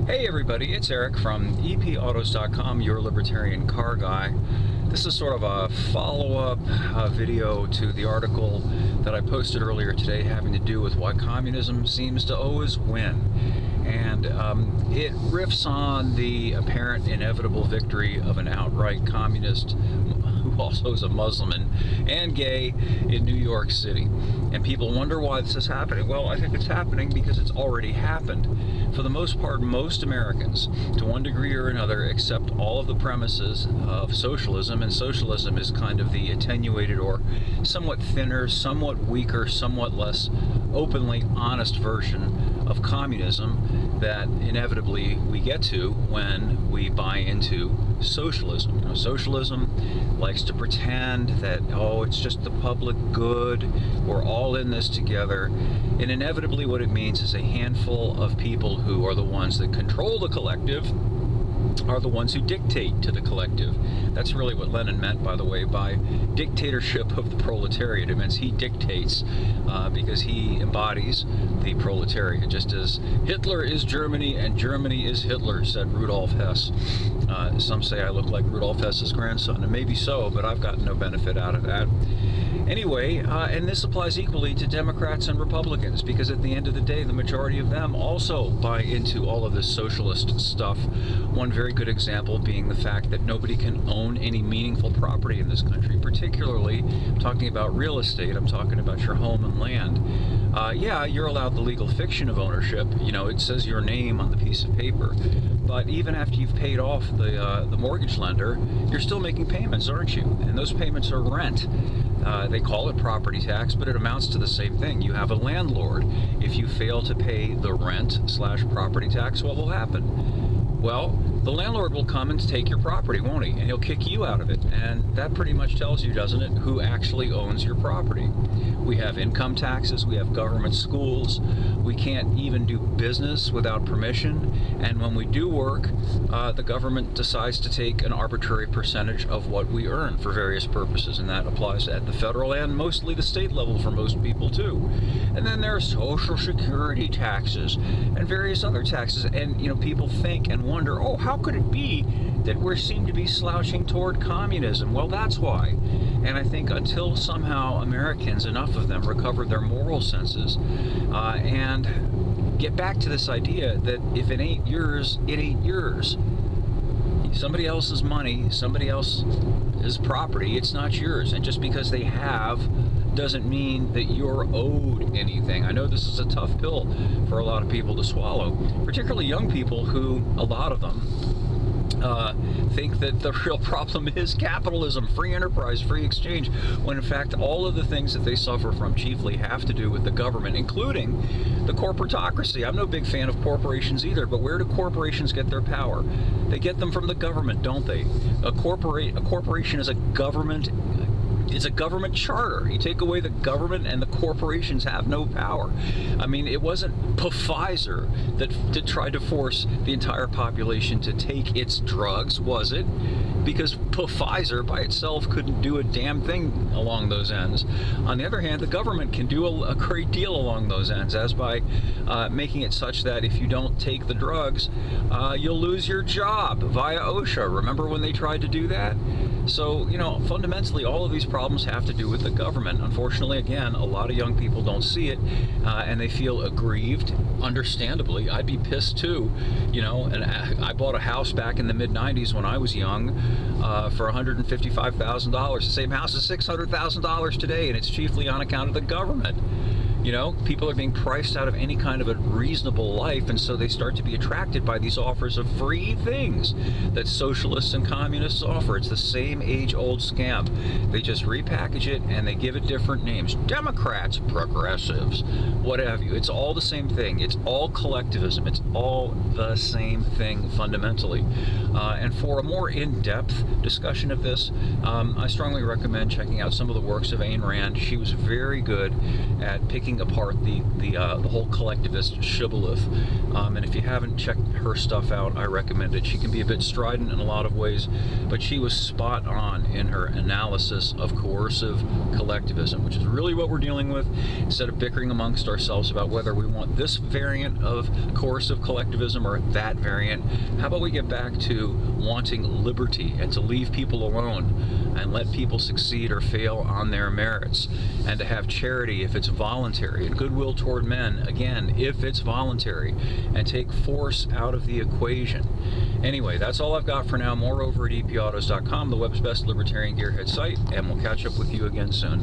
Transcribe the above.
Hey everybody, it's Eric from EPautos.com, your libertarian car guy. This is sort of a follow-up video to the article that I posted earlier today having to do with why communism seems to always win. And it riffs on the apparent inevitable victory of an outright communist who also is a Muslim and gay in New York City. And people wonder why this is happening. Well, I think it's happening because it's already happened. For the most part, most Americans, to one degree or another, accept all of the premises of socialism, and socialism is kind of the attenuated or somewhat thinner, somewhat weaker, somewhat less openly honest version of communism that inevitably we get to when we buy into socialism. You know, socialism likes to pretend that, oh, it's just the public good, we're all in this together, and inevitably what it means is a handful of people who are the ones that control the collective are the ones who dictate to the collective. That's really what Lenin meant, by the way, by dictatorship of the proletariat. It means he dictates because he embodies the proletariat, just as Hitler is Germany and Germany is Hitler, said Rudolf Hess. Some say I look like Rudolf Hess's grandson, and maybe so, but I've gotten no benefit out of that. Anyway, and this applies equally to Democrats and Republicans, because at the end of the day, the majority of them also buy into all of this socialist stuff. One very good example being the fact that nobody can own any meaningful property in this country, particularly, I'm talking about real estate, I'm talking about your home and land. Yeah, you're allowed the legal fiction of ownership. You know, it says your name on the piece of paper. But even after you've paid off the mortgage lender, you're still making payments, aren't you? And those payments are rent. They call it property tax, but it amounts to the same thing. You have a landlord. If you fail to pay the rent/property tax, what will happen? Well, the landlord will come and take your property, won't he? And he'll kick you out of it. And that pretty much tells you, doesn't it, who actually owns your property. We have income taxes, we have government schools, we can't even do business without permission, and when we do work, the government decides to take an arbitrary percentage of what we earn for various purposes, and that applies at the federal and mostly the state level for most people too. And then there are social security taxes and various other taxes, and you know, people think and wonder, oh, how could it be that we seem to be slouching toward communism? Well, that's why. And I think until somehow Americans, enough of them, recover their moral senses and get back to this idea that if it ain't yours, it ain't yours. Somebody else's money, somebody else's property, it's not yours. And just because they have doesn't mean that you're owed anything. I know this is a tough pill for a lot of people to swallow, particularly young people who, a lot of them, think that the real problem is capitalism, free enterprise, free exchange, when in fact all of the things that they suffer from chiefly have to do with the government, including the corporatocracy. I'm no big fan of corporations either, but where do corporations get their power? They get them from the government, don't they? A corporation is a government. It's a government charter. You take away the government and the corporations have no power. I mean, it wasn't Pfizer that tried to force the entire population to take its drugs, was it? Because Pfizer by itself couldn't do a damn thing along those ends. On the other hand, the government can do a great deal along those ends, as by making it such that if you don't take the drugs, you'll lose your job via OSHA. Remember when they tried to do that? So, you know, fundamentally, all of these problems have to do with the government. Unfortunately, again, a lot of young people don't see it, and they feel aggrieved, understandably. I'd be pissed too, you know, and I bought a house back in the mid-90s when I was young for $155,000. The same house is $600,000 today, and it's chiefly on account of the government. You know, people are being priced out of any kind of a reasonable life, and so they start to be attracted by these offers of free things that socialists and communists offer. It's the same age-old scam. They just repackage it and they give it different names. Democrats, progressives, what have you. It's all the same thing. It's all collectivism. It's all the same thing fundamentally. And for a more in-depth discussion of this, I strongly recommend checking out some of the works of Ayn Rand. She was very good at picking picking apart the whole collectivist shibboleth. And if you haven't checked her stuff out, I recommend it. She can be a bit strident in a lot of ways, but she was spot on in her analysis of coercive collectivism, which is really what we're dealing with. Instead of bickering amongst ourselves about whether we want this variant of coercive collectivism or that variant, how about we get back to wanting liberty and to leave people alone and let people succeed or fail on their merits, and to have charity if it's voluntary, and goodwill toward men, again, if it's voluntary, and take force out of the equation. Anyway, that's all I've got for now. More over at EPautos.com, the web's best libertarian gearhead site, and we'll catch up with you again soon.